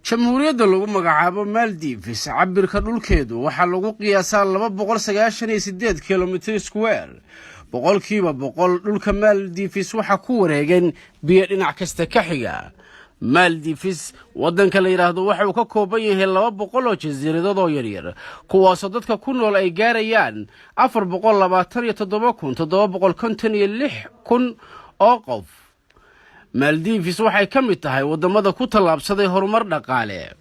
jamhuuriyadda lagu magacaabo Maldives cabirka dhulkeedu waxa lagu qiyaasaa 298 kilomitir square boqolkiiba boqol dhulka Maldives waxa ku wareegan biyo dhinac kasta ka xiga. Maldives wadanka la yiraahdo waxa uu ka kooban yahay 200 oo jasiiradood oo yaryar kuwaas oo dadka ku nool ay gaarayaan 427,756 oo qof. Maldives waxay ka mid tahay wadamada ku talaabsaday horumar dhaqaale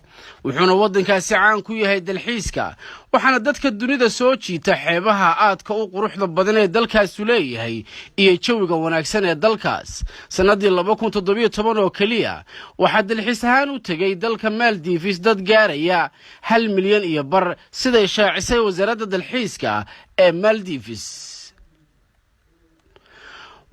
wuxuuna wadankaasi caan ku yahay dalxiiska waxaana dadka dunida soo jiita xeebaha aadka u quruxda badan ee dalkaas leeyahay iyo jawiga wanaagsan ee dalkaas. sanadii 2017 oo kaliya waxa dalxiis ahaan u tagay dalka Maldives dad gaaraya 1 milyan iyo bar sida shaacisay wasaaradda dalxiiska ee Maldives.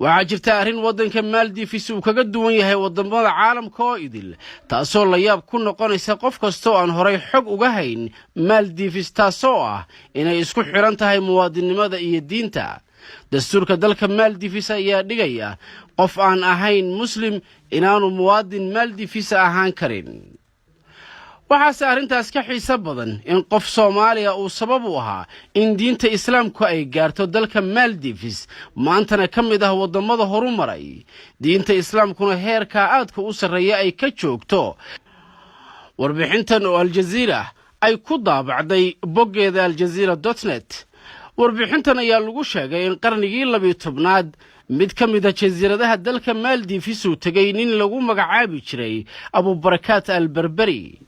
waxaa jirta arrin wadanka Maldives uu kaga duwan yahay wadamada caalamka oo idil taasoo la yaab ku noqonaysa qof kasta oo aan horay xog uga hayn Maldives taasoo ah inay isku xiran tahay muwaadinimada iyo diinta. dastuurka dalka Maldives ayaa dhigaya qof aan ahayn muslim inaanu muwaadin Maldives ahaan karin. waxaase arrintaas ka xiiso badan in qof Soomaaliya uu sabab u ahaa in diinta islaamku ay gaarto dalka Maldives maantana ka mid ah wadamada horumaray diinta islaamkuna heerka aadka u sareeya ay ka joogto. warbixintan oo Al Jazeera ay ku daabacday boggeeda aljazeera.net warbixintan ayaa lagu sheegay in qarnigii 12aad mid ka mid ah jasiiradaha dalka Maldives uu tagay nin lagu magacaabi jiray Abu Barakat al-Berberi.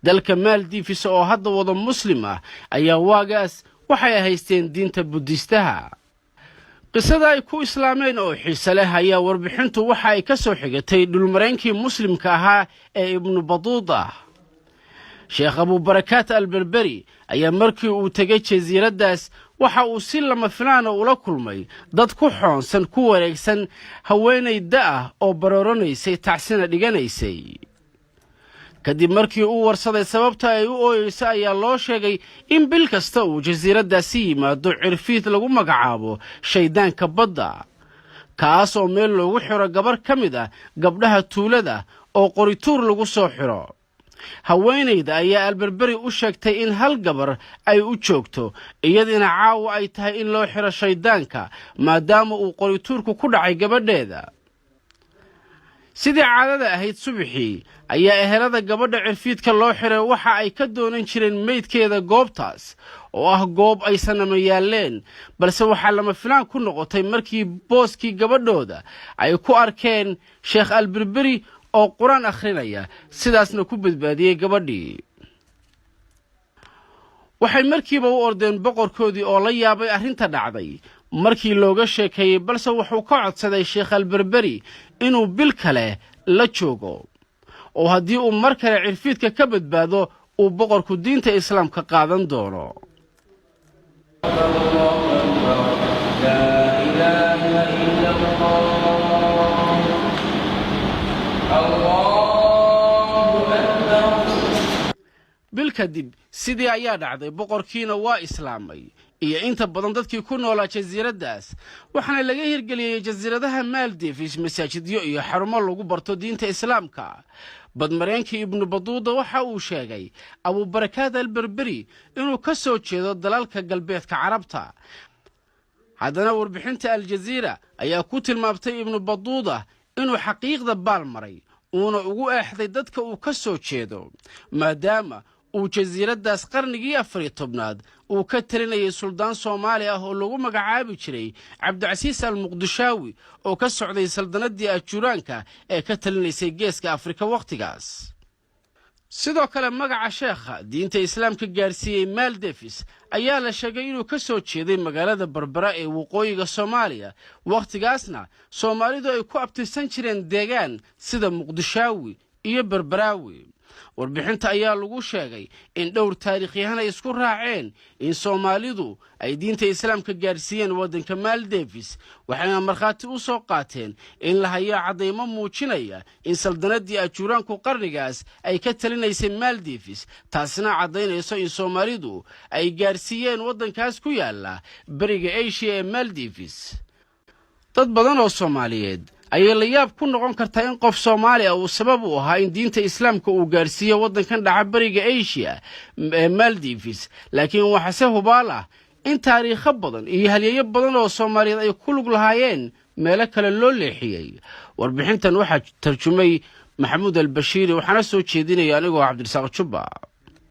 dalka Maldives oo hadda wada muslim ah ayaa waagaas waxay haysteen diinta buddhistaha. qisada ay ku islaameen oo xiiso leh ayaa warbixintu waxa ay ka soo xigatay dhulmareenkii muslimka ahaa ee Ibn Battuta. Sheekh Abu Barakat al-Berberi ayaa markii uu tagay jasiiradaas waxa uu si lama filaan ula kulmay dad ku xoonsan ku wareegsan haweeney da' oo baroonaysay tacsina dhiganaysay. kadib markii uu warsaday sababta ay u ooyeyso ayaa loo sheegay in bil kasta uu jasiiradaasi yimaado cirfiid lagu magacaabo shaydaanka badda kaas oo meel loogu xiro gabar ka mid ah gabdhaha tuulada oo qorituur lagu soo xiro. haweeneyda ayaa al-Berberi u sheegtay in hal gabar ay u joogto iyadina caawa ay tahay in loo xiro shaydaanka maadaama uu qorituurku ku dhacay gabadheeda. sidii caadada ahayd subaxii ayaa ehelada gabadha cirfiidka loo xiray waxa ay ka doonan jireen meydkeeda goobtaas oo ah goob ay sanama yaaleen balse waxaa lama filaan ku noqotay markii booskii gabadhooda ay ku arkeen Sheekh al-Berberi oo quraan akhrinaya sidaasna ku badbaadiyay gabadhii. waxay markiiba u ordeen boqorkoodii oo la yaabay arrinta dhacday markii looga sheekeeyay balse wuxuu ka codsaday Sheekh al-Berberi inuu bil kale la joogo oo haddii uu mar kale cirfiidka ka badbaado uu boqorku diinta islaamka qaadan doono. bil kadib sidii ayaa dhacday boqorkiina waa islaamay iyo inta badan dadkii ku noolaa jasiiradaas waxaana laga hirgeliyay jasiiradaha Maldives masaajidyo iyo xarumo lagu barto diinta islaamka. badmareenkii Ibn Battuta waxa uu sheegay Abu Barakat al-Berberi inuu ka soo jeedo dalalka galbeedka Carabta. haddana warbixinta Al Jazeera ayaa ku tilmaamtay Ibn Battuta inuu xaqiiqda baal maray uuna ugu eexday dadka uu ka soo jeedo maadaama uu jasiiradaas qarnigii 14aad uu ka talinayay suldaan Soomaali ah oo lagu magacaabi jiray Cabdicasiis al-Muqdishaawi oo ka socday saldanadii Ajuuraanka ee ka talinaysay geeska Afrika waqtigaas. sidoo kale magaca sheekha diinta islaamka gaarsiiyay Maldives ayaa la sheegay inuu ka soo jeeday magaalada Berbera ee waqooyiga Soomaaliya waqtigaasna Soomaalidu ay ku abtirsan jireen deegaan sida Muqdishaawi iyo Berberaawi. warbixinta ayaa lagu sheegay in dhowr taariikhyahan ay isku raaceen in Soomaalidu ay diinta islaamka gaarsiiyeen wadanka Maldives waxayna markhaati u soo qaateen in la hayo cadeymo muujinaya in saldanadii Ajuuraanku qarnigaas ay ka talinaysay Maldives taasina cadeynayso in Soomaalidu ay gaarsiiyeen wadankaas ku yaala bariga Asia ee Maldives. dad badan oo Soomaaliyeed ayay la yaab ku noqon kartaa in qof Soomaali ah uu sabab u ahaa in diinta islaamka uu gaarsiiyo waddankan dhaca bariga Asia ee Maldives laakiin waxa se hubaal ah in taariikho badan iyo halyeeyo badan oo Soomaaliyeed ay ku lug lahaayeen meelo kale loo leexiyay warbixintan waxaa tarjumay Maxamuud Albashiiri waxaana soo jeedinaya anigoo Cabdirasaaq Jubba